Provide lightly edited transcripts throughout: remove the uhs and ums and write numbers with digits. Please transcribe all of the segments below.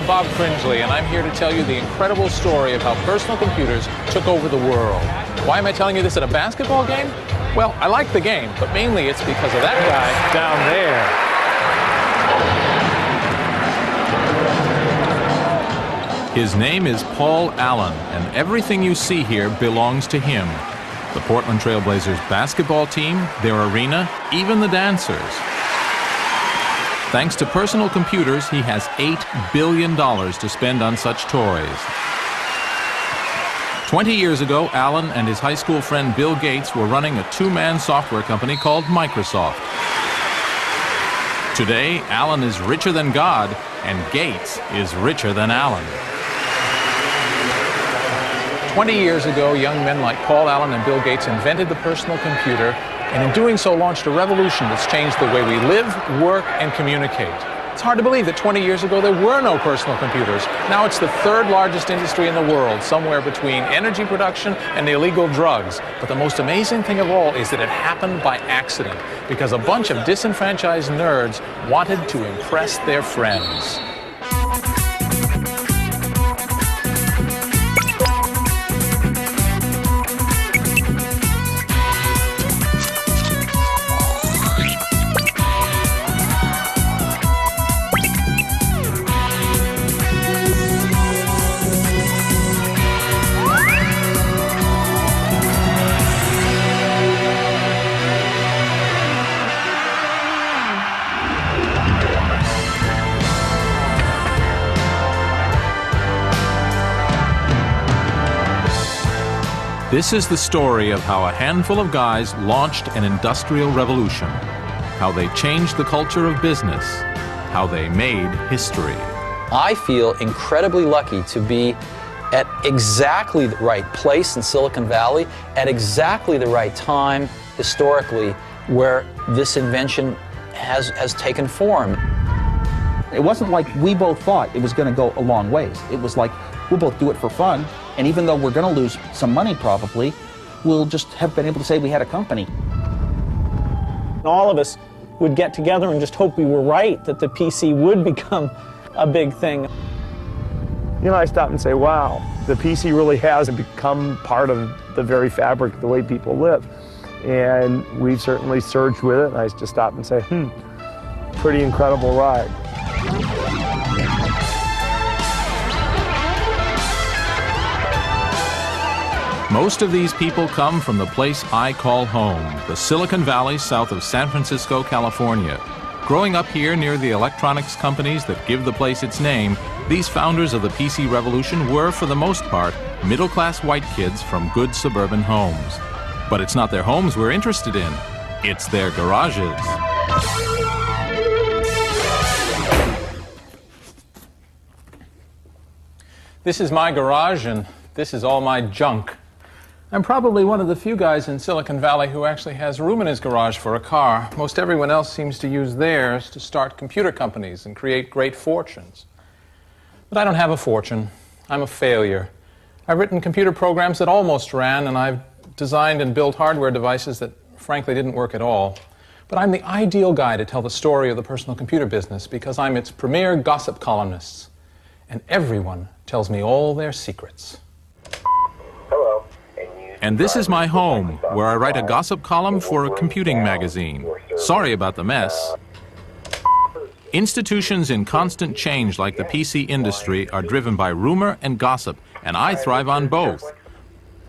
Bob Fringley, and I'm here to tell you the incredible story of how personal computers took over the world. Why am I telling you this at a basketball game? Well, I like the game, but mainly it's because of that guy down there. His name is Paul Allen, and everything you see here belongs to him. The Portland Trail Blazers basketball team, their arena, even the dancers. Thanks to personal computers, he has $8 billion to spend on such toys. 20 years ago, Allen and his high school friend Bill Gates were running a two-man software company called Microsoft. Today, Allen is richer than God, and Gates is richer than Allen. 20 years ago, young men like Paul Allen and Bill Gates invented the personal computer, and in doing so launched a revolution that's changed the way we live, work, and communicate. It's hard to believe that 20 years ago there were no personal computers. Now it's the third largest industry in the world, somewhere between energy production and illegal drugs. But the most amazing thing of all is that it happened by accident, because a bunch of disenfranchised nerds wanted to impress their friends. This is the story of how a handful of guys launched an industrial revolution, how they changed the culture of business, how they made history. I feel incredibly lucky to be at exactly the right place in Silicon Valley, at exactly the right time historically where this invention has taken form. It wasn't like we both thought it was going to go a long ways. It was like, we'll both do it for fun, and even though we're going to lose some money probably, we'll just have been able to say we had a company. All of us would get together and just hope we were right, that the PC would become a big thing. You know, I stop and say, wow, the PC really has become part of the very fabric of the way people live. And we've certainly surged with it, and I just stop and say, pretty incredible ride. Most of these people come from the place I call home, the Silicon Valley south of San Francisco, California. Growing up here near the electronics companies that give the place its name, these founders of the PC revolution were, for the most part, middle-class white kids from good suburban homes. But it's not their homes we're interested in, it's their garages. This is my garage, and this is all my junk. I'm probably one of the few guys in Silicon Valley who actually has room in his garage for a car. Most everyone else seems to use theirs to start computer companies and create great fortunes. But I don't have a fortune. I'm a failure. I've written computer programs that almost ran, and I've designed and built hardware devices that frankly didn't work at all. But I'm the ideal guy to tell the story of the personal computer business because I'm its premier gossip columnist. And everyone tells me all their secrets. And this is my home, where I write a gossip column for a computing magazine. Sorry about the mess. Institutions in constant change like the PC industry are driven by rumor and gossip, and I thrive on both.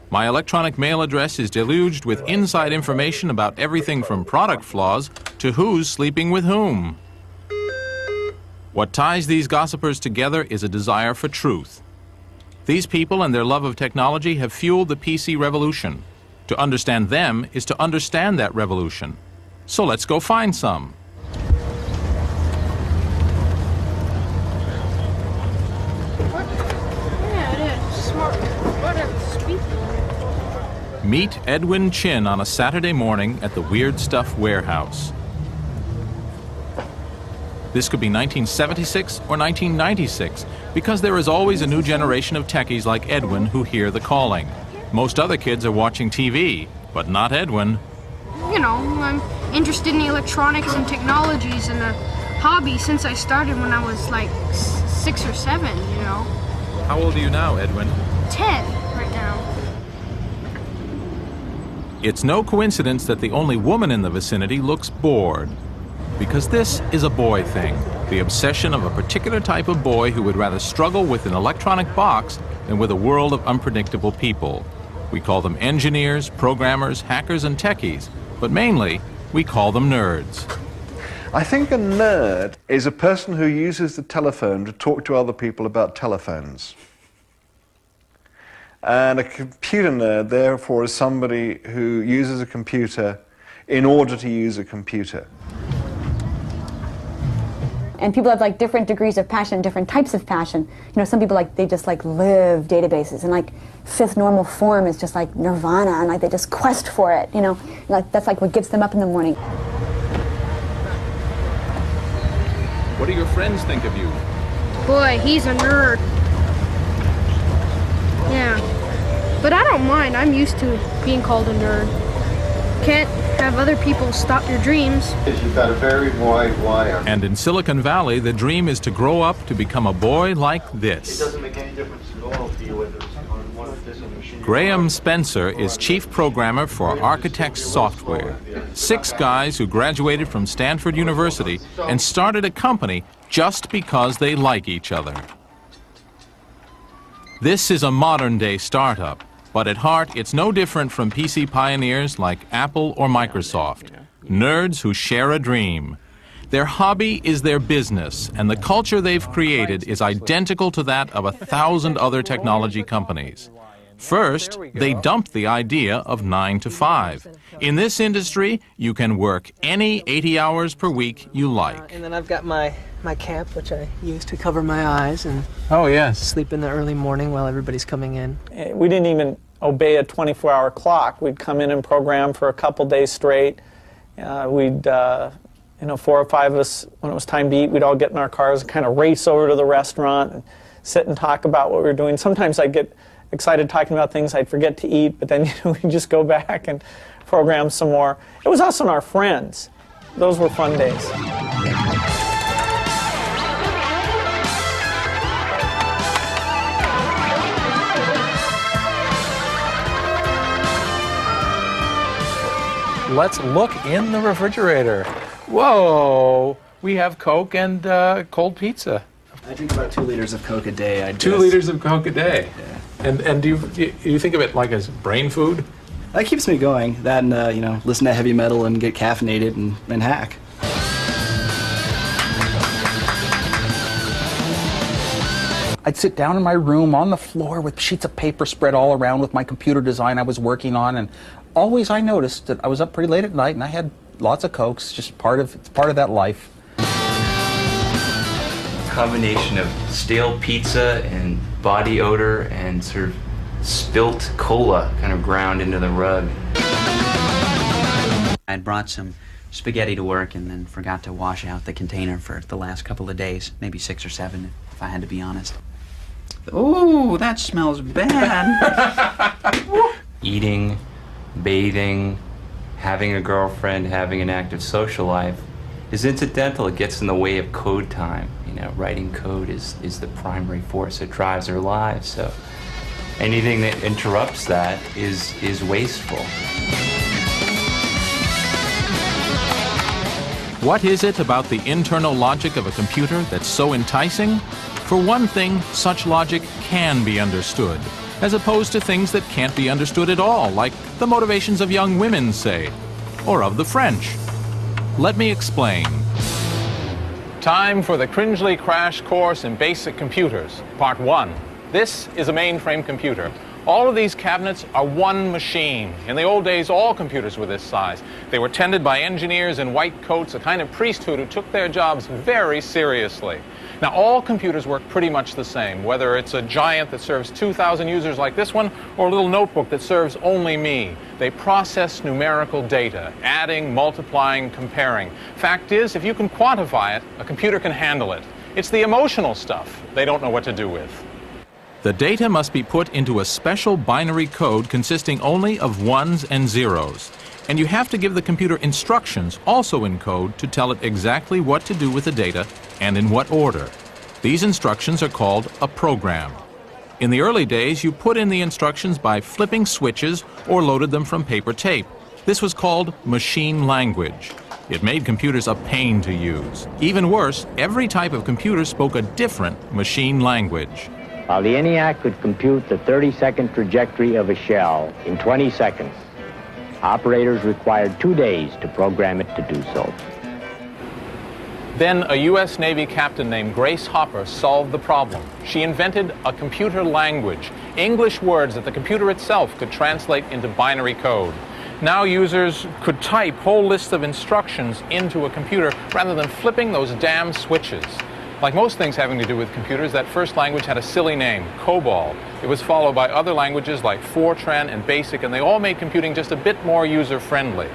My electronic mail address is deluged with inside information about everything from product flaws to who's sleeping with whom. What ties these gossipers together is a desire for truth. These people and their love of technology have fueled the PC revolution. To understand them is to understand that revolution. So let's go find some. Meet Edwin Chin on a Saturday morning at the Weird Stuff Warehouse. This could be 1976 or 1996, because there is always a new generation of techies like Edwin who hear the calling. Most other kids are watching TV, but not Edwin. You know, I'm interested in electronics and technologies and a hobby since I started when I was like 6 or 7, you know. How old are you now, Edwin? 10 right now. It's no coincidence that the only woman in the vicinity looks bored. Because this is a boy thing, the obsession of a particular type of boy who would rather struggle with an electronic box than with a world of unpredictable people. We call them engineers, programmers, hackers, and techies, but mainly we call them nerds. I think a nerd is a person who uses the telephone to talk to other people about telephones. And a computer nerd, therefore, is somebody who uses a computer in order to use a computer. And people have like different degrees of passion, different types of passion. You know, some people they just live databases, and like fifth normal form is just like nirvana, and like they just quest for it, you know. Like that's like what gets them up in the morning. What do your friends think of you? Boy, he's a nerd. Yeah. But I don't mind. I'm used to being called a nerd. Can't have other people stop your dreams. You've got a very wide wire. And in Silicon Valley, the dream is to grow up to become a boy like this. It doesn't make any difference at all to you whether it's on one of this machine. Graham Spencer is chief programmer for Architects Software. 6 guys who graduated from Stanford University and started a company just because they like each other. This is a modern-day startup, but at heart it's no different from PC pioneers like Apple or Microsoft. Nerds who share a dream. Their hobby is their business, and the culture they've created is identical to that of 1,000 other technology companies. First, they dumped the idea of 9 to 5. In this industry, you can work any 80 hours per week you like. And then I've got my cap, which I use to cover my eyes and Oh, yes. sleep in the early morning while everybody's coming in. We didn't even obey a 24-hour clock. We'd come in and program for a couple days straight. We'd, 4 or 5 of us, when it was time to eat, we'd all get in our cars and kind of race over to the restaurant and sit and talk about what we were doing. Sometimes I'd get excited talking about things I'd forget to eat, but then we'd just go back and program some more. It was us and our friends. Those were fun days. Let's look in the refrigerator. Whoa! We have Coke and cold pizza. I drink about 2 liters of Coke a day. I 2 liters of Coke a day? Yeah. And do you think of it like as brain food? That keeps me going. That and, listen to heavy metal and get caffeinated and hack. I'd sit down in my room on the floor with sheets of paper spread all around with my computer design I was working on, and always I noticed that I was up pretty late at night and I had lots of Cokes, just part of that life. Combination of stale pizza and body odor and sort of spilt cola kind of ground into the rug. I'd brought some spaghetti to work and then forgot to wash out the container for the last couple of days, maybe 6 or 7 if I had to be honest. Oh, that smells bad. Eating, bathing, having a girlfriend, having an active social life is incidental. It gets in the way of code time. Writing code is the primary force that drives our lives, so anything that interrupts that is wasteful. What is it about the internal logic of a computer that's so enticing? For one thing, such logic can be understood, as opposed to things that can't be understood at all, like the motivations of young women, say, or of the French. Let me explain. Time for the Cringely Crash Course in Basic Computers, Part 1. This is a mainframe computer. All of these cabinets are one machine. In the old days, all computers were this size. They were tended by engineers in white coats, a kind of priesthood who took their jobs very seriously. Now, all computers work pretty much the same, whether it's a giant that serves 2,000 users like this one, or a little notebook that serves only me. They process numerical data, adding, multiplying, comparing. Fact is, if you can quantify it, a computer can handle it. It's the emotional stuff they don't know what to do with. The data must be put into a special binary code consisting only of ones and zeros. And you have to give the computer instructions, also in code, to tell it exactly what to do with the data and in what order. These instructions are called a program. In the early days, you put in the instructions by flipping switches or loaded them from paper tape. This was called machine language. It made computers a pain to use. Even worse, every type of computer spoke a different machine language. While the ENIAC could compute the 30-second trajectory of a shell in 20 seconds, operators required 2 days to program it to do so. Then a U.S. Navy captain named Grace Hopper solved the problem. She invented a computer language, English words that the computer itself could translate into binary code. Now users could type whole lists of instructions into a computer rather than flipping those damn switches. Like most things having to do with computers, that first language had a silly name, COBOL. It was followed by other languages like Fortran and BASIC, and they all made computing just a bit more user-friendly.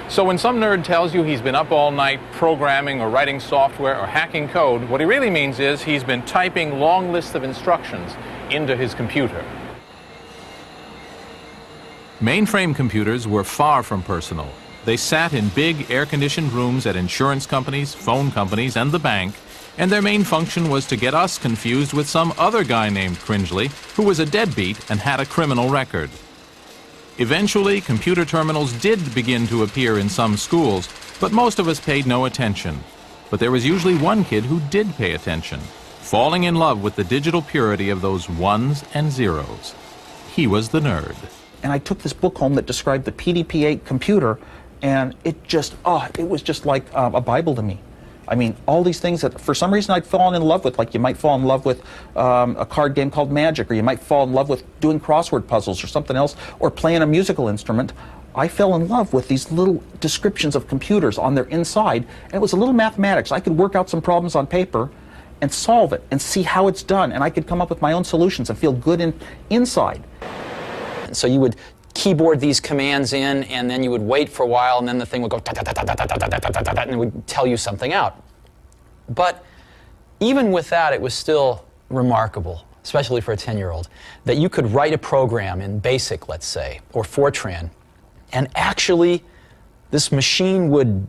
So when some nerd tells you he's been up all night programming or writing software or hacking code, what he really means is he's been typing long lists of instructions into his computer. Mainframe computers were far from personal. They sat in big air-conditioned rooms at insurance companies, phone companies, and the bank, and their main function was to get us confused with some other guy named Cringely who was a deadbeat and had a criminal record. Eventually, computer terminals did begin to appear in some schools, but most of us paid no attention. But there was usually one kid who did pay attention, falling in love with the digital purity of those ones and zeros. He was the nerd. And I took this book home that described the PDP-8 computer, and it just, it was just like a Bible to me. I mean, all these things that for some reason I'd fallen in love with, like you might fall in love with a card game called Magic, or you might fall in love with doing crossword puzzles or something else, or playing a musical instrument. I fell in love with these little descriptions of computers on their inside, and it was a little mathematics. I could work out some problems on paper and solve it and see how it's done, and I could come up with my own solutions and feel good inside. So you would keyboard these commands in, and then you would wait for a while, and then the thing would go and it would tell you something out. But even with that, it was still remarkable, especially for a 10-year-old, that you could write a program in BASIC, let's say, or Fortran, and actually this machine would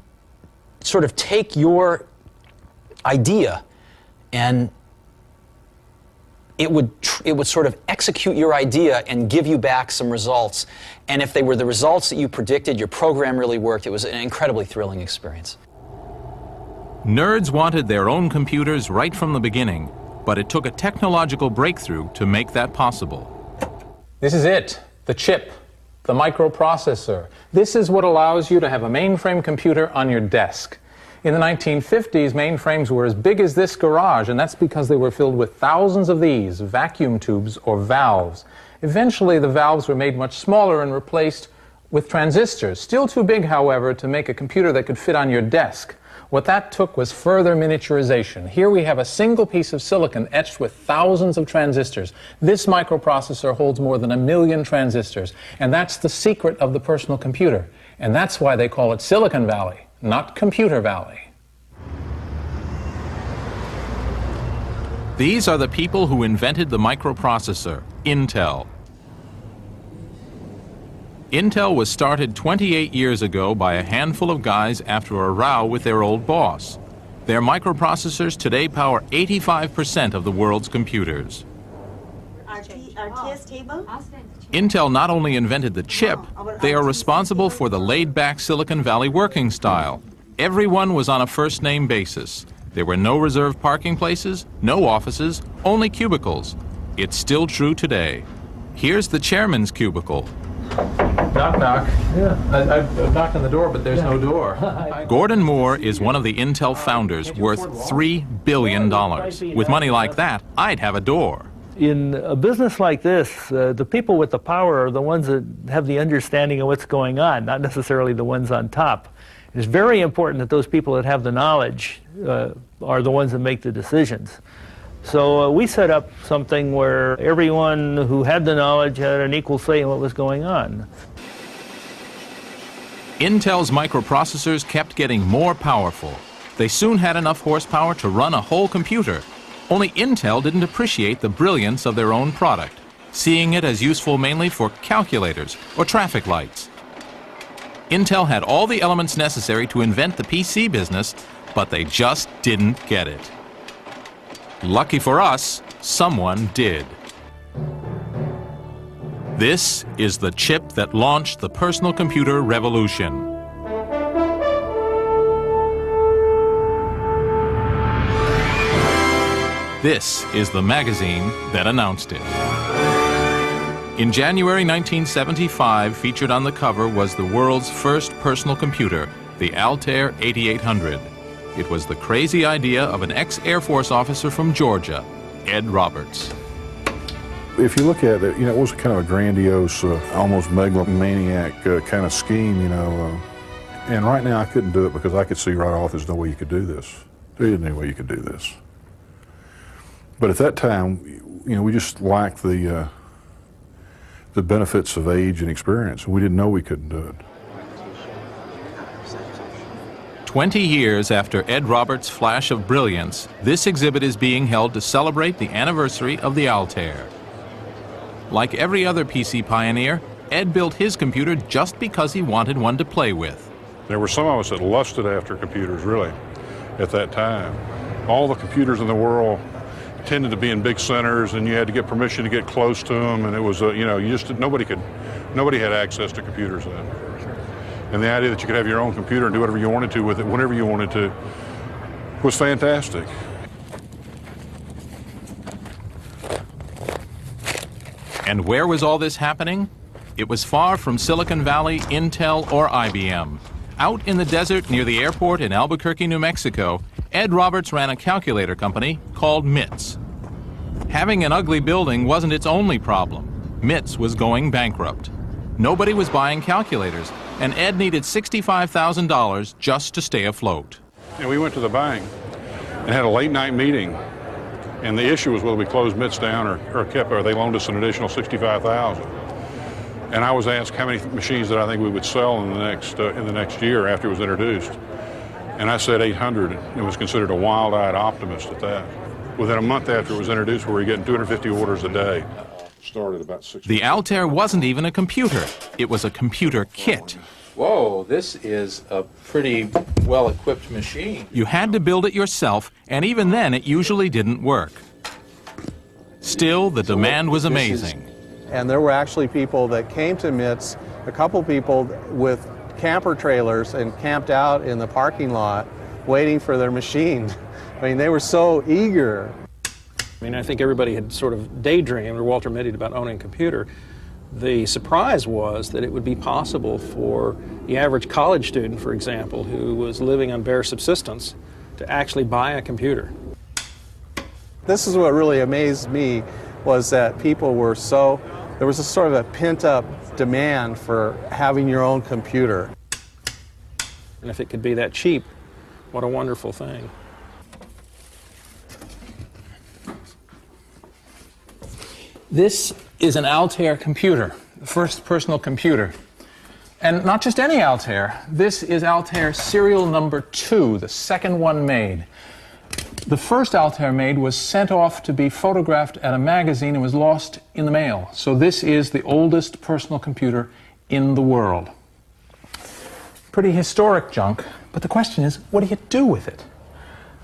sort of take your idea and it would sort of execute your idea and give you back some results. And if they were the results that you predicted, your program really worked. It was an incredibly thrilling experience. Nerds wanted their own computers right from the beginning, but it took a technological breakthrough to make that possible. This is it, the chip, the microprocessor. This is what allows you to have a mainframe computer on your desk. In the 1950s, mainframes were as big as this garage, and that's because they were filled with thousands of these vacuum tubes or valves. Eventually, the valves were made much smaller and replaced with transistors. Still too big, however, to make a computer that could fit on your desk. What that took was further miniaturization. Here we have a single piece of silicon etched with thousands of transistors. This microprocessor holds more than 1 million transistors, and that's the secret of the personal computer. And that's why they call it Silicon Valley, not Computer Valley. These are the people who invented the microprocessor, Intel. Intel was started 28 years ago by a handful of guys after a row with their old boss. Their microprocessors today power 85% of the world's computers. RTS table? Intel not only invented the chip, they are responsible for the laid-back Silicon Valley working style. Everyone was on a first-name basis. There were no reserved parking places, no offices, only cubicles. It's still true today. Here's the chairman's cubicle. Knock, knock. Yeah, I've knocked on the door, but there's no door. Gordon Moore is one of the Intel founders, worth $3 billion. With money like that, I'd have a door. In a business like this, the people with the power are the ones that have the understanding of what's going on, not necessarily the ones on top. It's very important that those people that have the knowledge are the ones that make the decisions. So we set up something where everyone who had the knowledge had an equal say in what was going on. Intel's microprocessors kept getting more powerful. They soon had enough horsepower to run a whole computer. Only Intel didn't appreciate the brilliance of their own product, seeing it as useful mainly for calculators or traffic lights. Intel had all the elements necessary to invent the PC business, but they just didn't get it. Lucky for us, someone did. This is the chip that launched the personal computer revolution. This is the magazine that announced it. In January 1975, featured on the cover was the world's first personal computer, the Altair 8800. It was the crazy idea of an ex-Air Force officer from Georgia, Ed Roberts. If you look at it, you know, it was kind of a grandiose, almost megalomaniac kind of scheme, you know. And right now I couldn't do it because I could see right off there's no way you could do this. There isn't any way you could do this. But at that time, you know, we just lacked the benefits of age and experience. We didn't know we couldn't do it. 20 years after Ed Roberts' flash of brilliance, this exhibit is being held to celebrate the anniversary of the Altair. Like every other PC pioneer, Ed built his computer just because he wanted one to play with. There were some of us that lusted after computers, really, at that time. All the computers in the world tended to be in big centers, and you had to get permission to get close to them, and it was, you know, nobody had access to computers then. And the idea that you could have your own computer and do whatever you wanted to with it, whenever you wanted to, was fantastic. And where was all this happening? It was far from Silicon Valley, Intel, or IBM. Out in the desert near the airport in Albuquerque, New Mexico, Ed Roberts ran a calculator company called MITS. Having an ugly building wasn't its only problem. MITS was going bankrupt. Nobody was buying calculators, and Ed needed $65,000 just to stay afloat. And we went to the bank and had a late-night meeting, and the issue was whether we closed MITS down or they loaned us an additional $65,000. And I was asked how many machines that I think we would sell in the next year after it was introduced. And I said 800, and was considered a wild-eyed optimist at that. Within a month after it was introduced, we were getting 250 orders a day. Started about 6. The Altair wasn't even a computer. It was a computer kit. Whoa, this is a pretty well-equipped machine. You had to build it yourself, and even then it usually didn't work. Still, the demand was amazing. And there were actually people that came to MITS, a couple people with camper trailers, and camped out in the parking lot waiting for their machine. I mean, they were so eager. I mean, I think everybody had sort of daydreamed, or Walter Mitty, about owning a computer. The surprise was that it would be possible for the average college student, for example, who was living on bare subsistence, to actually buy a computer. This is what really amazed me, was that people were so, there was a sort of a pent-up demand for having your own computer. And if it could be that cheap, what a wonderful thing. This is an Altair computer, the first personal computer. And not just any Altair. This is Altair serial number 2, the second one made. The first Altair made was sent off to be photographed at a magazine and was lost in the mail. So this is the oldest personal computer in the world. Pretty historic junk, but the question is, what do you do with it?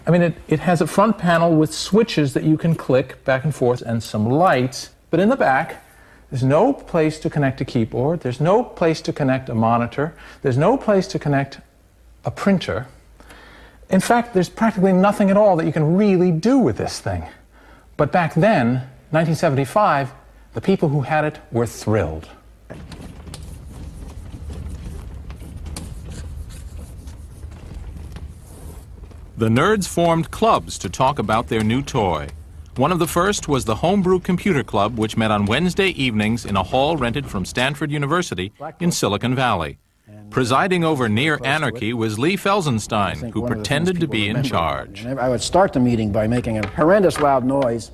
I mean, it has a front panel with switches that you can click back and forth and some lights, but in the back, there's no place to connect a keyboard, there's no place to connect a monitor, there's no place to connect a printer. In fact, there's practically nothing at all that you can really do with this thing. But back then, 1975, the people who had it were thrilled. The nerds formed clubs to talk about their new toy. One of the first was the Homebrew Computer Club, which met on Wednesday evenings in a hall rented from Stanford University in Silicon Valley. Presiding over near anarchy was Lee Felsenstein, who pretended to be in charge. I would start the meeting by making a horrendous loud noise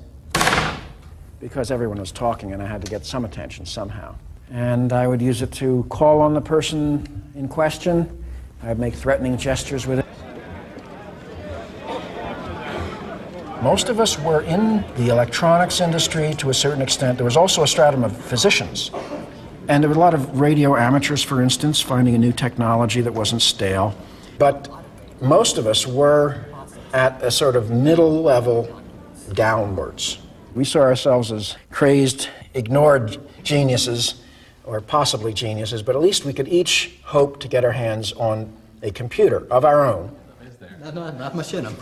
because everyone was talking and I had to get some attention somehow. And I would use it to call on the person in question. I'd make threatening gestures with it. Most of us were in the electronics industry to a certain extent. There was also a stratum of physicians. And there were a lot of radio amateurs, for instance, finding a new technology that wasn't stale. But most of us were at a sort of middle level downwards. We saw ourselves as crazed, ignored geniuses, or possibly geniuses, but at least we could each hope to get our hands on a computer of our own. Not much in them.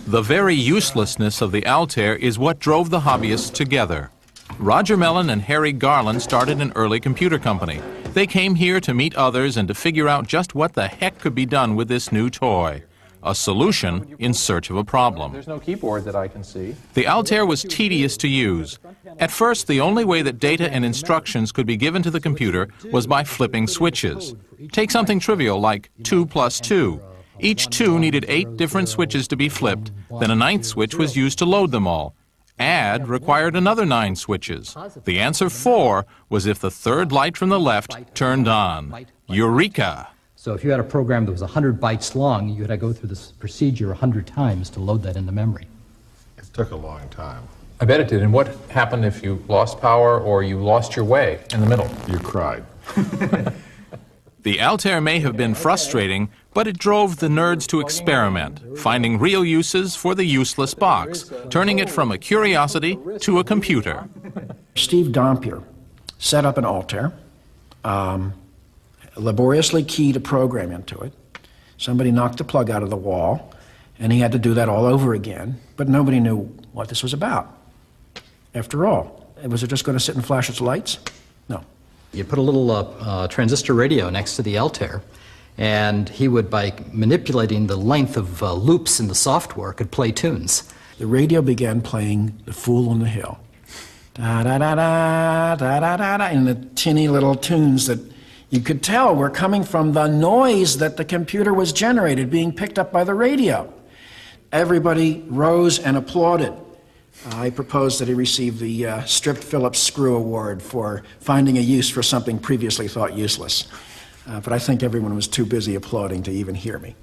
The very uselessness of the Altair is what drove the hobbyists together. Roger Mellon and Harry Garland started an early computer company. They came here to meet others and to figure out just what the heck could be done with this new toy. A solution in search of a problem. There's no keyboard that I can see. The Altair was tedious to use. At first, the only way that data and instructions could be given to the computer was by flipping switches. Take something trivial like 2 plus 2. Each 2 needed 8 different switches to be flipped, then a 9th switch was used to load them all. Add required another 9 switches. The answer 4 was if the third light from the left turned on. Eureka! So if you had a program that was 100 bytes long, you had to go through this procedure 100 times to load that into memory. It took a long time. I bet it did. And what happened if you lost power or you lost your way in the middle? You cried. The Altair may have been frustrating, but it drove the nerds to experiment, finding real uses for the useless box, turning it from a curiosity to a computer. Steve Dampier set up an Altair, laboriously keyed a program into it. Somebody knocked the plug out of the wall, and he had to do that all over again, but nobody knew what this was about. After all, was it just going to sit and flash its lights? No. You put a little transistor radio next to the Altair, and he would, by manipulating the length of loops in the software, could play tunes. The radio began playing The Fool on the Hill. Da-da-da-da, da-da-da-da, in the tinny little tunes that you could tell were coming from the noise that the computer was generated, being picked up by the radio. Everybody rose and applauded. I proposed that he receive the Stripped Phillips Screw Award for finding a use for something previously thought useless. But I think everyone was too busy applauding to even hear me.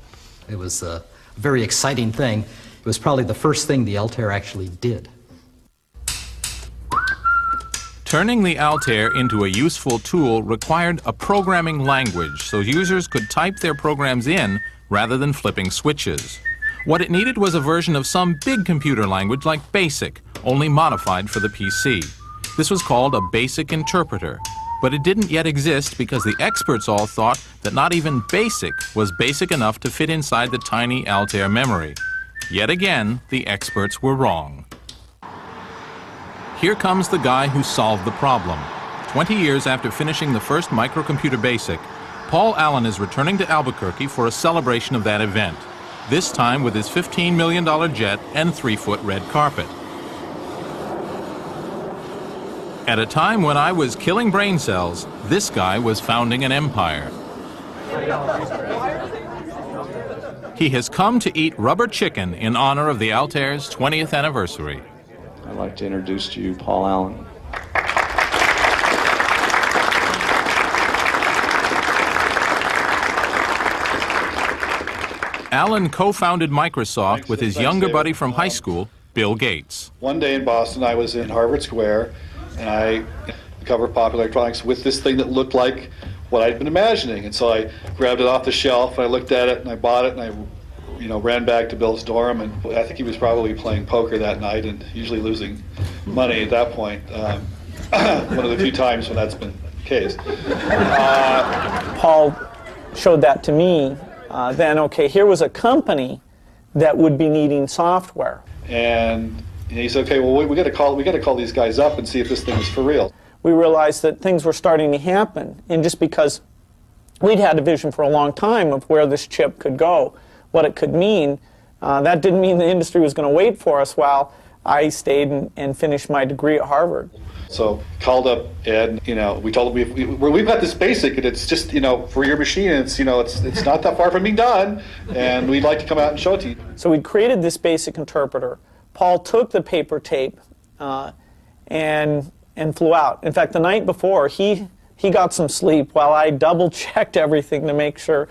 It was a very exciting thing. It was probably the first thing the Altair actually did. Turning the Altair into a useful tool required a programming language so users could type their programs in rather than flipping switches. What it needed was a version of some big computer language like BASIC, only modified for the PC. This was called a basic interpreter, but it didn't yet exist because the experts all thought that not even BASIC was basic enough to fit inside the tiny Altair memory. Yet again, the experts were wrong. Here comes the guy who solved the problem. 20 years after finishing the first microcomputer BASIC, Paul Allen is returning to Albuquerque for a celebration of that event, this time with his $15 million jet and 3-foot red carpet. At a time when I was killing brain cells, this guy was founding an empire. He has come to eat rubber chicken in honor of the Altair's 20th anniversary. I'd like to introduce to you Paul Allen. Allen co-founded Microsoft with his younger buddy from high school, Bill Gates. One day in Boston, I was in Harvard Square, and I covered Popular Electronics with this thing that looked like what I'd been imagining. And so I grabbed it off the shelf, and I looked at it, and I bought it, and I ran back to Bill's dorm, and I think he was probably playing poker that night and usually losing money at that point. One of the few times when that's been the case. Paul showed that to me. Then, okay, here was a company that would be needing software. And he said, okay, well, we got to call these guys up and see if this thing is for real. We realized that things were starting to happen, and just because we'd had a vision for a long time of where this chip could go, what it could mean, that didn't mean the industry was going to wait for us while I stayed and finished my degree at Harvard. So called up Ed, we told him we've got this BASIC, and it's just, for your machine, and it's not that far from being done, and we'd like to come out and show it to you. So we created this BASIC interpreter. Paul took the paper tape and flew out. In fact, the night before, he got some sleep while I double-checked everything to make sure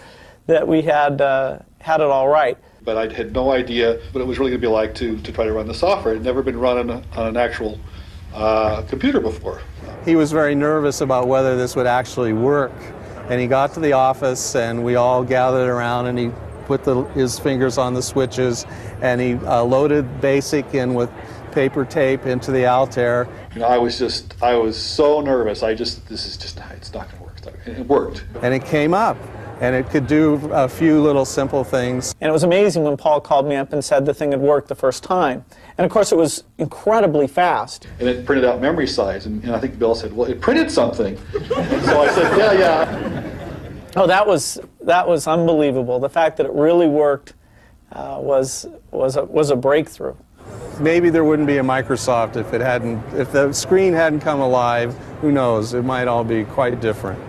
that we had it all right. But I had no idea what it was really going to be like to try to run the software. It had never been run on an actual computer before. He was very nervous about whether this would actually work. And he got to the office, and we all gathered around, and he put his fingers on the switches, and he loaded BASIC in with paper tape into the Altair. You know, I was so nervous. It's not going to work. It worked. And it came up, and it could do a few little simple things. And it was amazing when Paul called me up and said the thing had worked the first time. And of course it was incredibly fast. And it printed out memory size, and I think Bill said, well, it printed something. And so I said, yeah. Oh, that was unbelievable. The fact that it really worked was a breakthrough. Maybe there wouldn't be a Microsoft if the screen hadn't come alive. Who knows? It might all be quite different.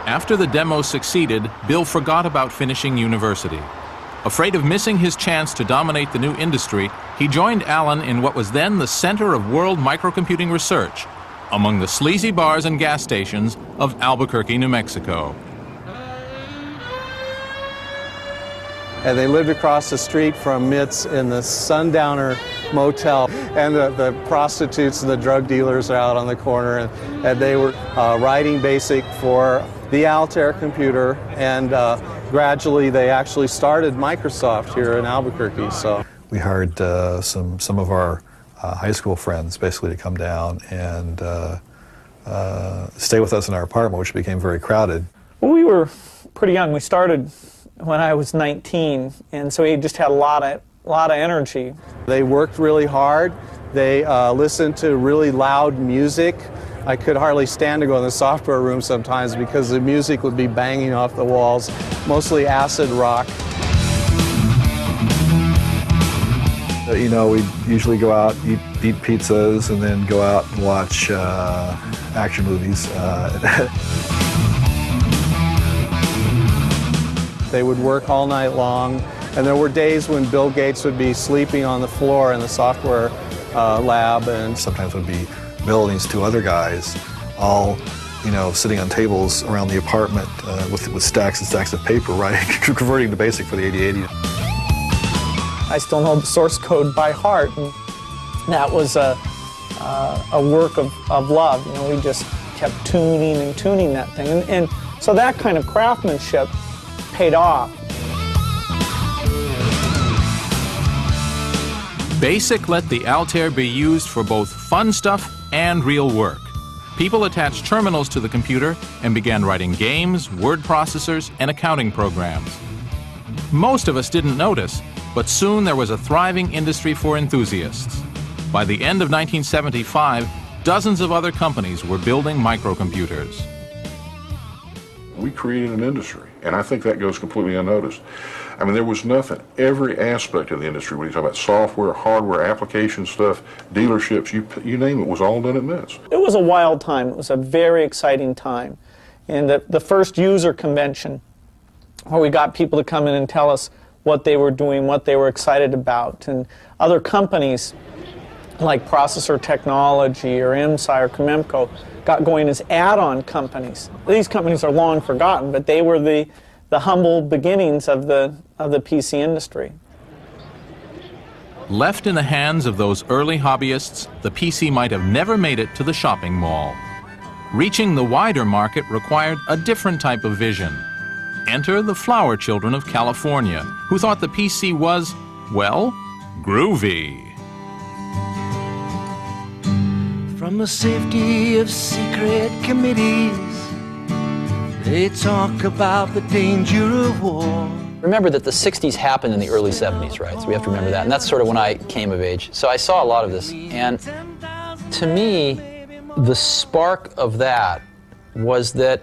After the demo succeeded, Bill forgot about finishing university. Afraid of missing his chance to dominate the new industry, he joined Alan in what was then the center of world microcomputing research, among the sleazy bars and gas stations of Albuquerque, New Mexico. And they lived across the street from MITS in the Sundowner Motel. And the prostitutes and the drug dealers are out on the corner. And they were writing BASIC for the Altair computer. And gradually they actually started Microsoft here in Albuquerque. So we hired some of our high school friends basically to come down and stay with us in our apartment, which became very crowded. Well, we were pretty young. We started when I was 19, and so he just had a lot of energy. They worked really hard. They listened to really loud music. I could hardly stand to go in the software room sometimes because the music would be banging off the walls, mostly acid rock. You know, we'd usually go out, eat pizzas, and then go out and watch action movies. They would work all night long, and there were days when Bill Gates would be sleeping on the floor in the software lab, and sometimes it would be Bill and these two other guys all, you know, sitting on tables around the apartment with stacks and stacks of paper, writing, converting to BASIC for the 8080. I still know the source code by heart, and that was a work of love. You know, we just kept tuning and tuning that thing, and so that kind of craftsmanship paid off. BASIC let the Altair be used for both fun stuff and real work. People attached terminals to the computer and began writing games, word processors, and accounting programs. Most of us didn't notice, but soon there was a thriving industry for enthusiasts. By the end of 1975, dozens of other companies were building microcomputers. We created an industry, and I think that goes completely unnoticed. I mean, there was nothing. Every aspect of the industry, when you talk about software, hardware, application stuff, dealerships, you name it, was all done at MITS. It was a wild time. It was a very exciting time. And the first user convention, where we got people to come in and tell us what they were doing, what they were excited about, and other companies like Processor Technology or IMSI or Comemco got going as add-on companies. These companies are long forgotten, but they were the humble beginnings of the PC industry. Left in the hands of those early hobbyists, the PC might have never made it to the shopping mall. Reaching the wider market required a different type of vision. Enter the flower children of California, who thought the PC was, well, groovy. From the safety of secret committees, they talk about the danger of war. Remember that the 60s happened in the early 70s, right? So we have to remember that. And that's sort of when I came of age. So I saw a lot of this. And to me, the spark of that was that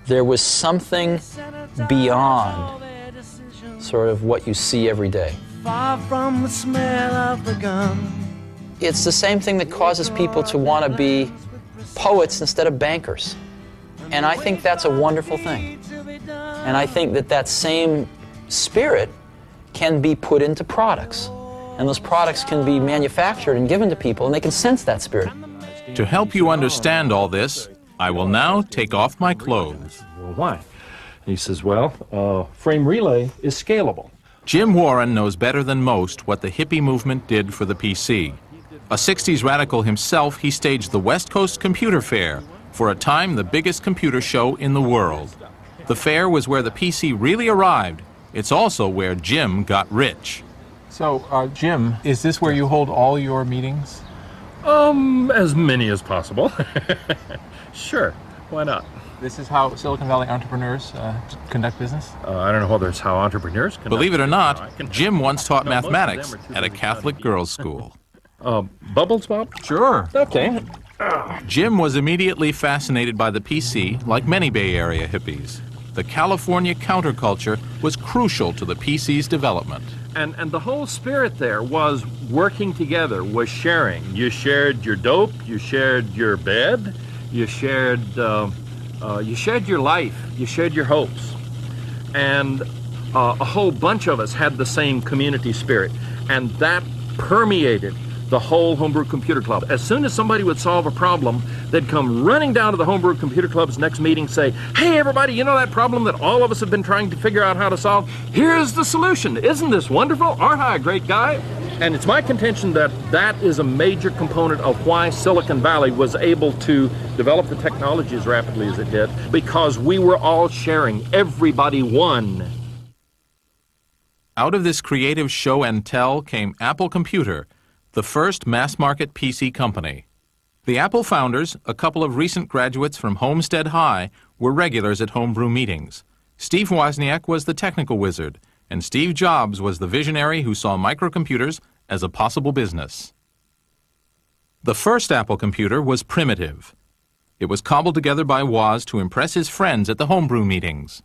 there was something beyond sort of what you see every day. Far from the smell of the gun. It's the same thing that causes people to want to be poets instead of bankers. And I think that's a wonderful thing. And I think that that same spirit can be put into products. And those products can be manufactured and given to people, and they can sense that spirit. To help you understand all this, I will now take off my clothes. Well, why? He says, well, frame relay is scalable. Jim Warren knows better than most what the hippie movement did for the PC. A 60s radical himself, he staged the West Coast Computer Fair, for a time the biggest computer show in the world. The fair was where the PC really arrived. It's also where Jim got rich. So, Jim, is this where you hold all your meetings? As many as possible. Sure, why not? This is how Silicon Valley entrepreneurs conduct business? I don't know whether it's how entrepreneurs conduct. Believe it or not, No, Jim once taught No, most of mathematics them are too at a busy Catholic girls' school. Bubbles, Bob? Sure. Okay. Jim was immediately fascinated by the PC, like many Bay Area hippies. The California counterculture was crucial to the PC's development. And the whole spirit there was working together, was sharing. You shared your dope, you shared your bed, you shared your life, you shared your hopes. And a whole bunch of us had the same community spirit, and that permeated the whole Homebrew Computer Club. As soon as somebody would solve a problem, they'd come running down to the Homebrew Computer Club's next meeting, say, hey everybody, you know that problem that all of us have been trying to figure out how to solve? Here's the solution. Isn't this wonderful? Aren't I a great guy? And it's my contention that that is a major component of why Silicon Valley was able to develop the technology as rapidly as it did, because we were all sharing. Everybody won. Out of this creative show and tell came Apple Computer, the first mass-market PC company. The Apple founders, a couple of recent graduates from Homestead High, were regulars at homebrew meetings. Steve Wozniak was the technical wizard, and Steve Jobs was the visionary who saw microcomputers as a possible business. The first Apple computer was primitive. It was cobbled together by Woz to impress his friends at the homebrew meetings.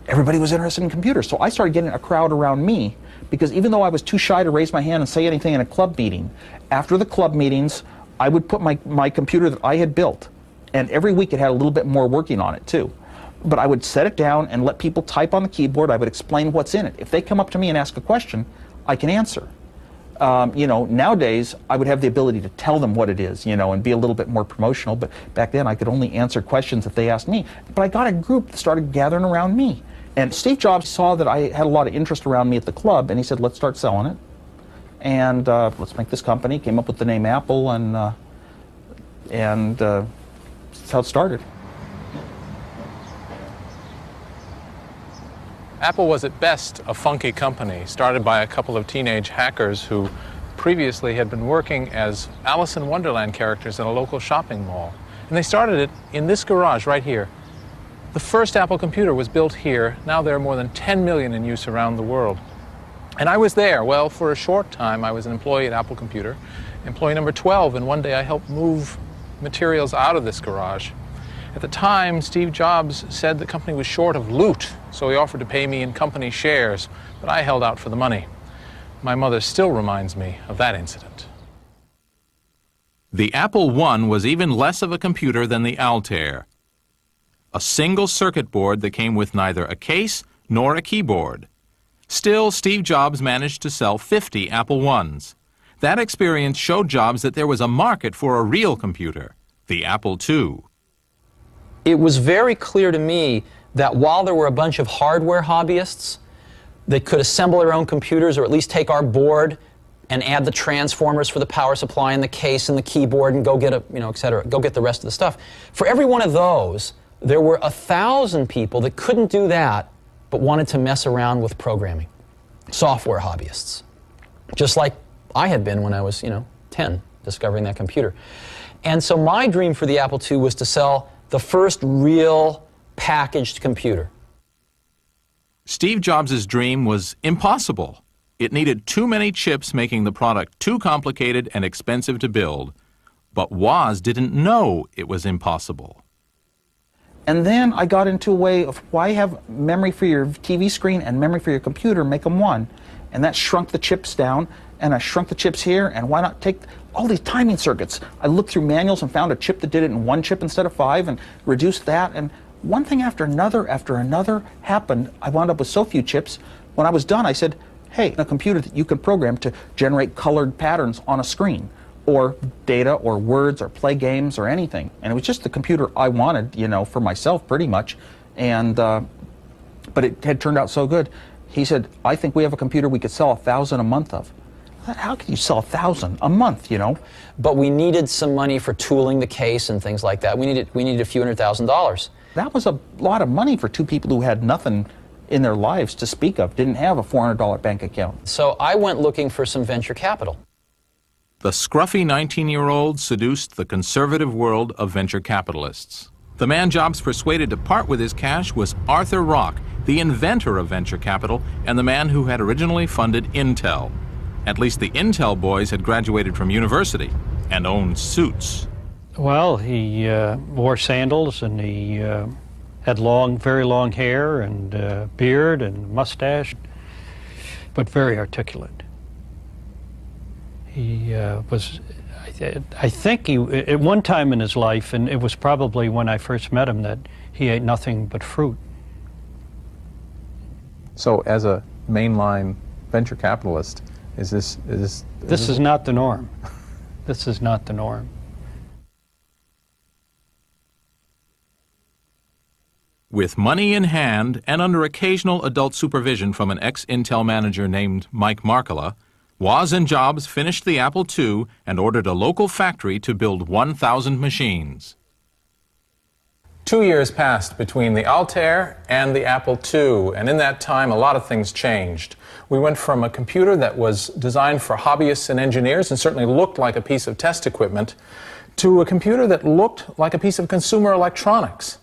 Everybody was interested in computers, so I started getting a crowd around me, because even though I was too shy to raise my hand and say anything in a club meeting, after the club meetings, I would put my computer that I had built, and every week it had a little bit more working on it too. But I would set it down and let people type on the keyboard. I would explain what's in it. If they come up to me and ask a question, I can answer. You know, nowadays I would have the ability to tell them what it is, you know, and be a little bit more promotional, but back then I could only answer questions if they asked me. But I got a group that started gathering around me. And Steve Jobs saw that I had a lot of interest around me at the club, and he said, let's start selling it. And let's make this company. Came up with the name Apple, and that's how it started. Apple was at best a funky company, started by a couple of teenage hackers who previously had been working as Alice in Wonderland characters at a local shopping mall. And they started it in this garage right here. The first Apple computer was built here. Now there are more than 10 million in use around the world. And I was there. Well, for a short time, I was an employee at Apple Computer, employee number 12, and one day I helped move materials out of this garage. At the time, Steve Jobs said the company was short of loot, so he offered to pay me in company shares, but I held out for the money. My mother still reminds me of that incident. The Apple I was even less of a computer than the Altair. A single circuit board that came with neither a case nor a keyboard. Still, Steve Jobs managed to sell 50 Apple I's. That experience showed Jobs that there was a market for a real computer, the Apple II. It was very clear to me that while there were a bunch of hardware hobbyists that could assemble their own computers, or at least take our board and add the transformers for the power supply and the case and the keyboard and go get a, you know, et cetera, go get the rest of the stuff. For every one of those, there were 1,000 people that couldn't do that but wanted to mess around with programming. Software hobbyists. Just like I had been when I was, 10, discovering that computer. And so my dream for the Apple II was to sell the first real packaged computer. Steve Jobs' dream was impossible. It needed too many chips, making the product too complicated and expensive to build. But Woz didn't know it was impossible. And then I got into a way of why have memory for your TV screen and memory for your computer, make them one. And that shrunk the chips down, and I shrunk the chips here, and why not take all these timing circuits? I looked through manuals and found a chip that did it in one chip instead of 5 and reduced that, and one thing after another happened. I wound up with so few chips. When I was done, I said, hey, a computer that you can program to generate colored patterns on a screen, or data, or words, or play games, or anything. And it was just the computer I wanted, for myself pretty much. And but it had turned out so good. He said, I think we have a computer we could sell 1,000 a month of. how can you sell 1,000 a month, you know? But we needed some money for tooling the case and things like that. We needed a few $100,000. That was a lot of money for two people who had nothing in their lives to speak of, didn't have a $400 bank account. So I went looking for some venture capital. The scruffy 19-year-old seduced the conservative world of venture capitalists. The man Jobs persuaded to part with his cash was Arthur Rock, the inventor of venture capital and the man who had originally funded Intel. At least the Intel boys had graduated from university and owned suits. Well, he wore sandals, and he had very long hair and beard and mustache, but very articulate. He was, I think at one time in his life, and it was probably when I first met him, that he ate nothing but fruit. So as a mainline venture capitalist, this is not the norm. This is not the norm. With money in hand and under occasional adult supervision from an ex-Intel manager named Mike Markkula, Woz and Jobs finished the Apple II and ordered a local factory to build 1,000 machines. 2 years passed between the Altair and the Apple II, and in that time a lot of things changed. We went from a computer that was designed for hobbyists and engineers and certainly looked like a piece of test equipment to a computer that looked like a piece of consumer electronics.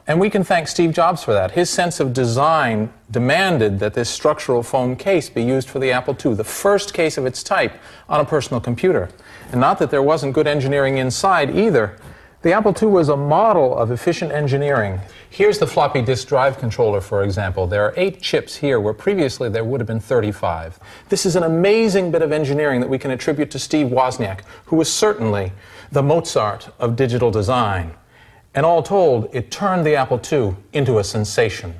And we can thank Steve Jobs for that. His sense of design demanded that this structural foam case be used for the Apple II, the first case of its type on a personal computer. And not that there wasn't good engineering inside either. The Apple II was a model of efficient engineering. Here's the floppy disk drive controller, for example. There are 8 chips here where previously there would have been 35. This is an amazing bit of engineering that we can attribute to Steve Wozniak, who was certainly the Mozart of digital design. And all told, it turned the Apple II into a sensation.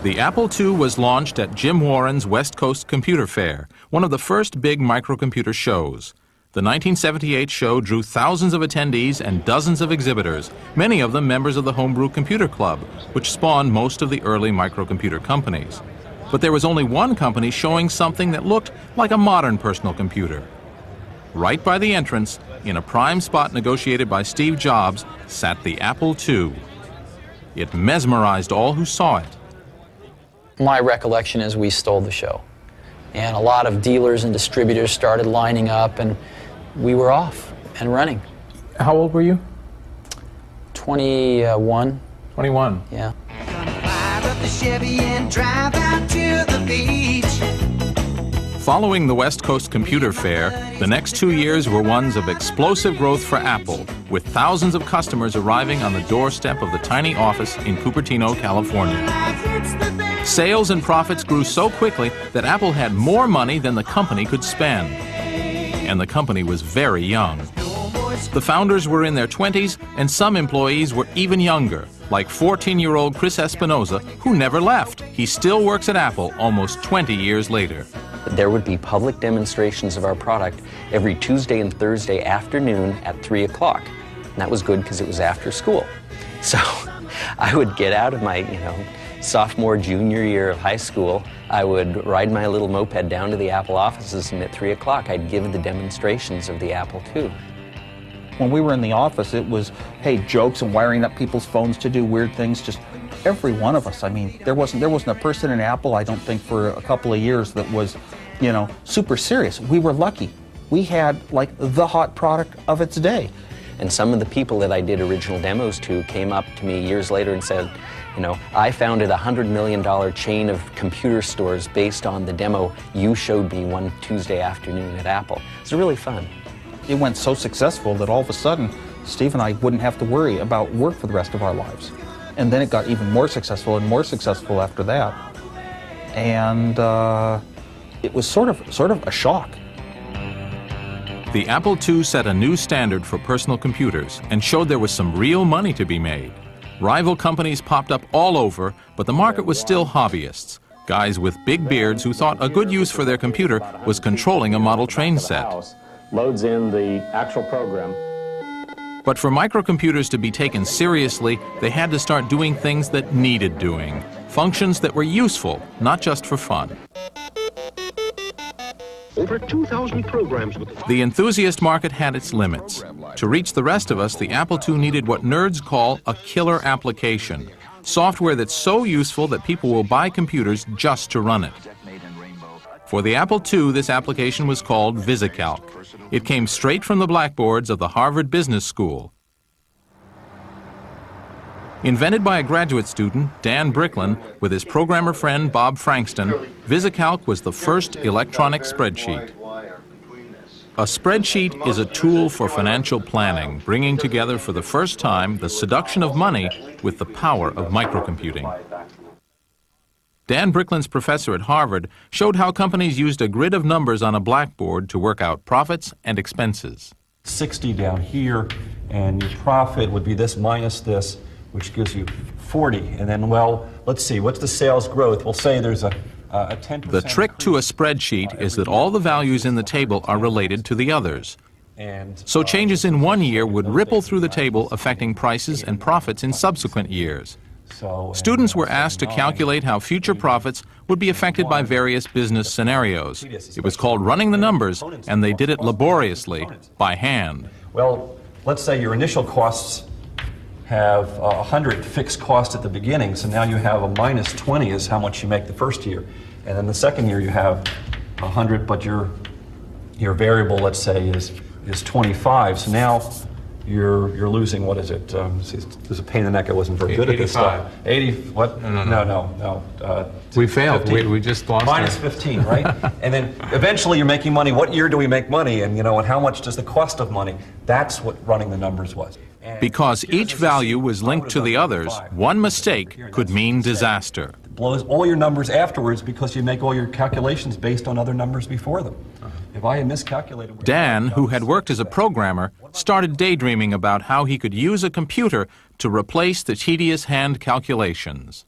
The Apple II was launched at Jim Warren's West Coast Computer Fair, one of the first big microcomputer shows. The 1978 show drew thousands of attendees and dozens of exhibitors, many of them members of the Homebrew Computer Club, which spawned most of the early microcomputer companies. But there was only one company showing something that looked like a modern personal computer. Right by the entrance, in a prime spot negotiated by Steve Jobs, sat the Apple II. It mesmerized all who saw it. My recollection is we stole the show. And a lot of dealers and distributors started lining up, and we were off and running. How old were you? 21. 21. Yeah. Fire up the Chevy and drive out to the beach. Following the West Coast Computer Fair, the next 2 years were ones of explosive growth for Apple, with thousands of customers arriving on the doorstep of the tiny office in Cupertino, California. Sales and profits grew so quickly that Apple had more money than the company could spend. And the company was very young. The founders were in their 20s, and some employees were even younger, like 14-year-old Chris Espinosa, who never left. He still works at Apple almost 20 years later. There would be public demonstrations of our product every Tuesday and Thursday afternoon at 3 o'clock. And that was good because it was after school. So I would get out of my, sophomore, junior year of high school. I would ride my little moped down to the Apple offices, and at 3 o'clock I'd give the demonstrations of the Apple II. When we were in the office, it was, hey, jokes and wiring up people's phones to do weird things, just every one of us. I mean, there wasn't a person in Apple, I don't think, for a couple of years that was, super serious. We were lucky. We had, like, the hot product of its day. And some of the people that I did original demos to came up to me years later and said, I founded a $100 million chain of computer stores based on the demo you showed me one Tuesday afternoon at Apple. It's really fun. It went so successful that all of a sudden, Steve and I wouldn't have to worry about work for the rest of our lives. And then it got even more successful and more successful after that. And it was sort of a shock. The Apple II set a new standard for personal computers and showed there was some real money to be made. Rival companies popped up all over, but the market was still hobbyists, guys with big beards who thought a good use for their computer was controlling a model train set. Loads in the actual program. But for microcomputers to be taken seriously, they had to start doing things that needed doing. functions that were useful, not just for fun. Over 2,000 programs with The enthusiast market had its limits. To reach the rest of us, the Apple II needed what nerds call a killer application, software that's so useful that people will buy computers just to run it. For the Apple II, this application was called VisiCalc. It came straight from the blackboards of the Harvard Business School. Invented by a graduate student, Dan Bricklin, with his programmer friend Bob Frankston, VisiCalc was the first electronic spreadsheet. A spreadsheet is a tool for financial planning, bringing together for the first time the seduction of money with the power of microcomputing. Dan Bricklin's professor at Harvard showed how companies used a grid of numbers on a blackboard to work out profits and expenses. 60 down here, and your profit would be this minus this, which gives you 40. And then, well, let's see, what's the sales growth? We'll say there's a 10%. The trick to a spreadsheet is that all the values in the table are related to the others. So changes in one year would ripple through the table, affecting prices and profits in subsequent years. Students were asked to calculate how future profits would be affected by various business scenarios. It was called running the numbers, and they did it laboriously, by hand. Well, let's say your initial costs have 100 fixed cost at the beginning, so now you have a minus 20 is how much you make the first year. And then the second year you have 100, but your variable, let's say, is 25. So now you're losing, what is it? There's a pain in the neck. I wasn't very good at this stuff. 80, what? No. We failed. 15. We just lost. Minus 15, right? And then eventually you're making money. What year do we make money? And, and how much does the cost of money? That's what running the numbers was. Because each value was linked to the others, one mistake could mean disaster. It blows all your numbers afterwards because you make all your calculations based on other numbers before them. If I had miscalculated... Dan, who had worked as a programmer, started daydreaming about how he could use a computer to replace the tedious hand calculations.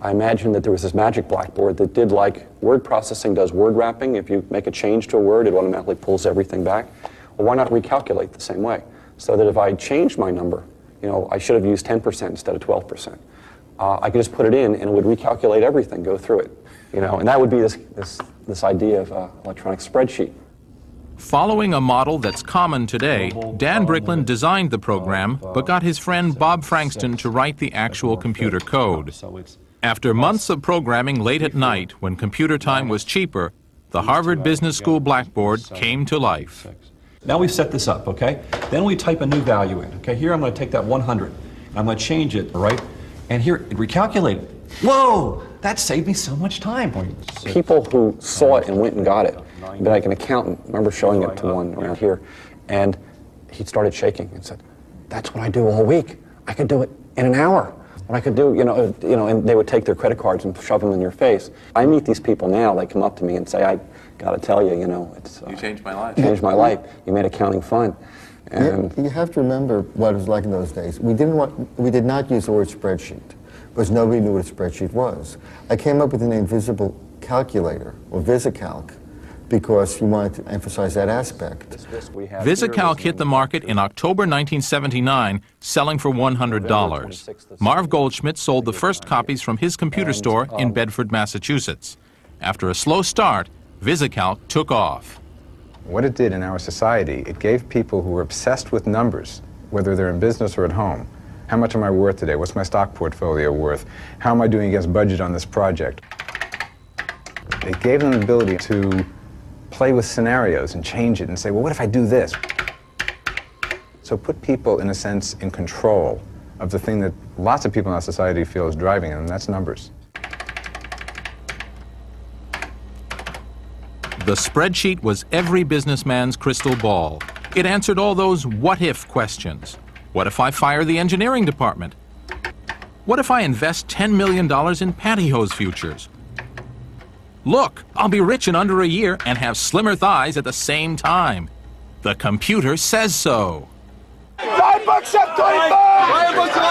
I imagined that there was this magic blackboard that did like word processing does word wrapping. If you make a change to a word, it automatically pulls everything back. Well, why not recalculate the same way? So that if I changed my number, I should have used 10% instead of 12%. I could just put it in and it would recalculate everything, go through it. And that would be this idea of electronic spreadsheet. Following a model that's common today, Dan Bricklin designed the program, but got his friend Bob Frankston to write the actual computer code. After months of programming late at night, when computer time was cheaper, the Harvard Business School blackboard came to life. Now we've set this up, okay? Then we type a new value in, okay? Here I'm going to take that 100. I'm going to change it, right? And here, it recalculated. Whoa! That saved me so much time. People who saw it and went and got it, like an accountant, I remember showing it to one around here, and he started shaking and said, "That's what I do all week. I could do it in an hour. What I could do, and they would take their credit cards and shove them in your face." I meet these people now, they come up to me and say, "I got to tell you, it's you changed my life. Changed my life. You made accounting fun." And you have to remember what it was like in those days. We did not use the word spreadsheet because nobody knew what a spreadsheet was. I came up with the name Visible Calculator or VisiCalc because we wanted to emphasize that aspect. VisiCalc hit the market in October 1979, selling for $100. Marv Goldschmidt sold the first copies from his computer store in Bedford, Massachusetts. After a slow start, VisiCalc took off. What it did in our society, it gave people who were obsessed with numbers, whether they're in business or at home, how much am I worth today? What's my stock portfolio worth? How am I doing against budget on this project? It gave them the ability to play with scenarios and change it and say, well, what if I do this? So put people, in a sense, in control of the thing that lots of people in our society feel is driving them, and that's numbers. The spreadsheet was every businessman's crystal ball. It answered all those what-if questions. What if I fire the engineering department? What if I invest $10 million in pantyhose futures? Look, I'll be rich in under a year and have slimmer thighs at the same time. The computer says so. $5 up, 25!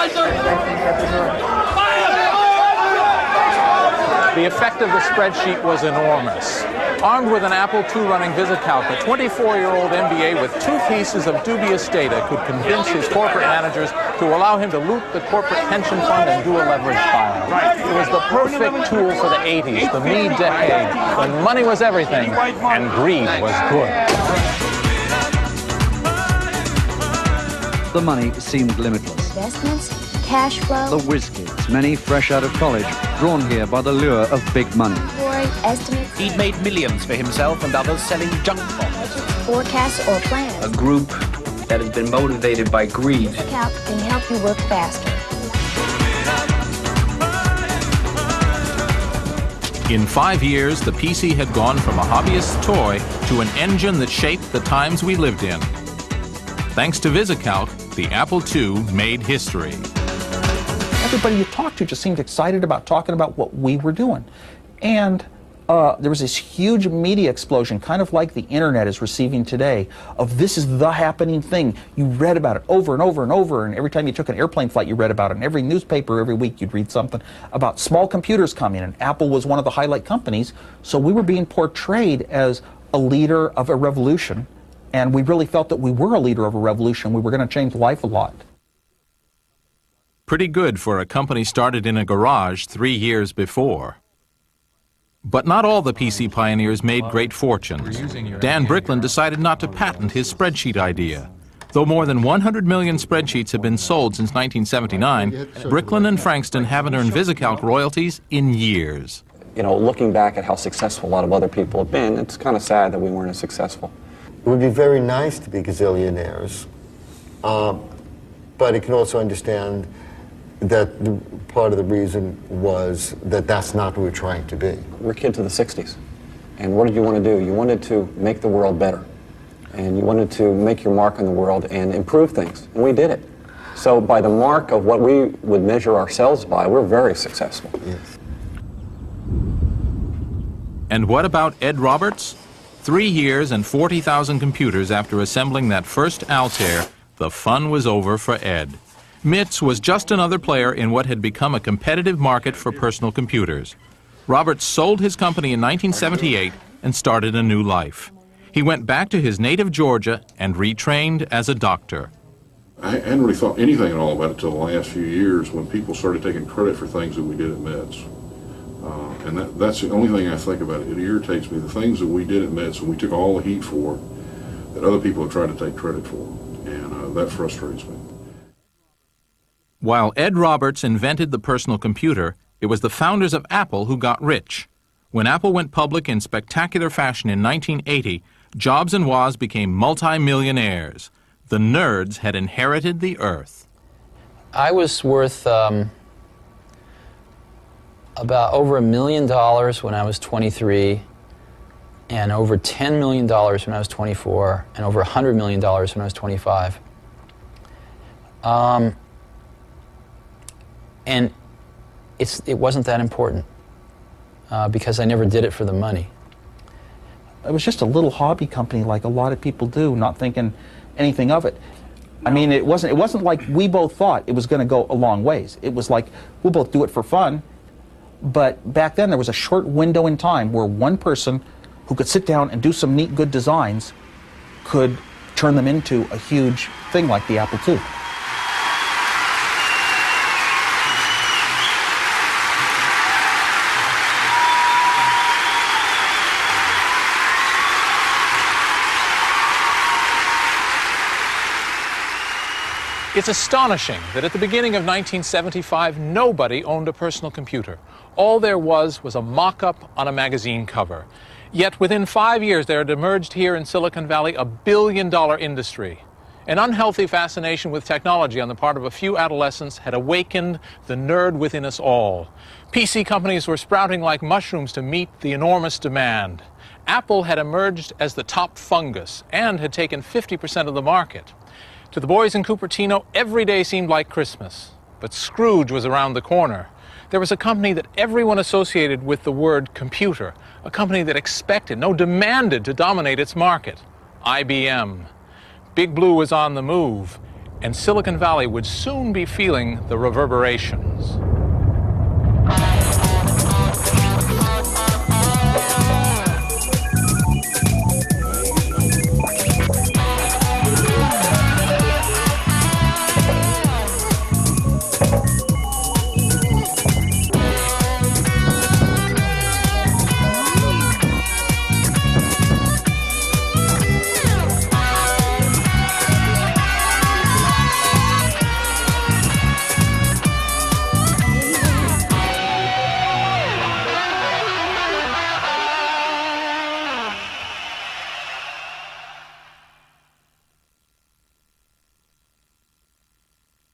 The effect of the spreadsheet was enormous. Armed with an Apple II running VisiCalc, a 24-year-old MBA with 2 pieces of dubious data could convince his corporate managers to allow him to loot the corporate pension fund and do a leverage buyout. It was the perfect tool for the 80s, the me decade, when money was everything and greed was good. The money seemed limitless. Investments, cash flow. The whiz kids, many fresh out of college, drawn here by the lure of big money. Estimates. He'd made millions for himself and others selling junk bonds. Forecasts or plans. A group that has been motivated by greed. Calc can help you work faster. In 5 years, the PC had gone from a hobbyist's toy to an engine that shaped the times we lived in. Thanks to VisiCalc, the Apple II made history. Everybody you talked to just seemed excited about talking about what we were doing. And there was this huge media explosion, kind of like the internet is receiving today, of this is the happening thing. You read about it over and over and over, and every time you took an airplane flight, you read about it. And every newspaper, every week, you'd read something about small computers coming, and Apple was one of the highlight companies. So we were being portrayed as a leader of a revolution, and we really felt that we were a leader of a revolution. We were going to change life a lot. Pretty good for a company started in a garage 3 years before. But not all the PC pioneers made great fortunes. Dan Bricklin decided not to patent his spreadsheet idea. Though more than 100 million spreadsheets have been sold since 1979, Bricklin and Frankston haven't earned VisiCalc royalties in years. You know, looking back at how successful a lot of other people have been, it's kind of sad that we weren't as successful. It would be very nice to be gazillionaires, but it can also understand that part of the reason was that that's not what we're trying to be. We're kids of the 60s, and what did you want to do? You wanted to make the world better, and you wanted to make your mark on the world and improve things, and we did it. So by the mark of what we would measure ourselves by, we're very successful. Yes. And what about Ed Roberts? 3 years and 40,000 computers after assembling that first Altair, the fun was over for Ed. MITS was just another player in what had become a competitive market for personal computers. Roberts sold his company in 1978 and started a new life. He went back to his native Georgia and retrained as a doctor. I hadn't really thought anything at all about it until the last few years when people started taking credit for things that we did at MITS. And that's the only thing I think about it. It irritates me. The things that we did at MITS and we took all the heat for, that other people have tried to take credit for. And that frustrates me. While Ed Roberts invented the personal computer, it was the founders of Apple who got rich. When Apple went public in spectacular fashion in 1980, Jobs and Woz became multi-millionaires. The nerds had inherited the earth. I was worth about over $1 million when I was 23, and over $10 million when I was 24, and over $100 million when I was 25. And it wasn't that important because I never did it for the money. It was just a little hobby company like a lot of people do, not thinking anything of it. I mean, it wasn't like we both thought it was going to go a long ways. It was like, we'll both do it for fun. But back then, there was a short window in time where one person who could sit down and do some neat, good designs could turn them into a huge thing like the Apple II. It's astonishing that at the beginning of 1975, nobody owned a personal computer. All there was a mock-up on a magazine cover. Yet within 5 years, there had emerged here in Silicon Valley a billion-dollar industry. An unhealthy fascination with technology on the part of a few adolescents had awakened the nerd within us all. PC companies were sprouting like mushrooms to meet the enormous demand. Apple had emerged as the top fungus and had taken 50% of the market. To the boys in Cupertino, every day seemed like Christmas. But Scrooge was around the corner. There was a company that everyone associated with the word computer, a company that expected, no, demanded to dominate its market, IBM. Big Blue was on the move, and Silicon Valley would soon be feeling the reverberations.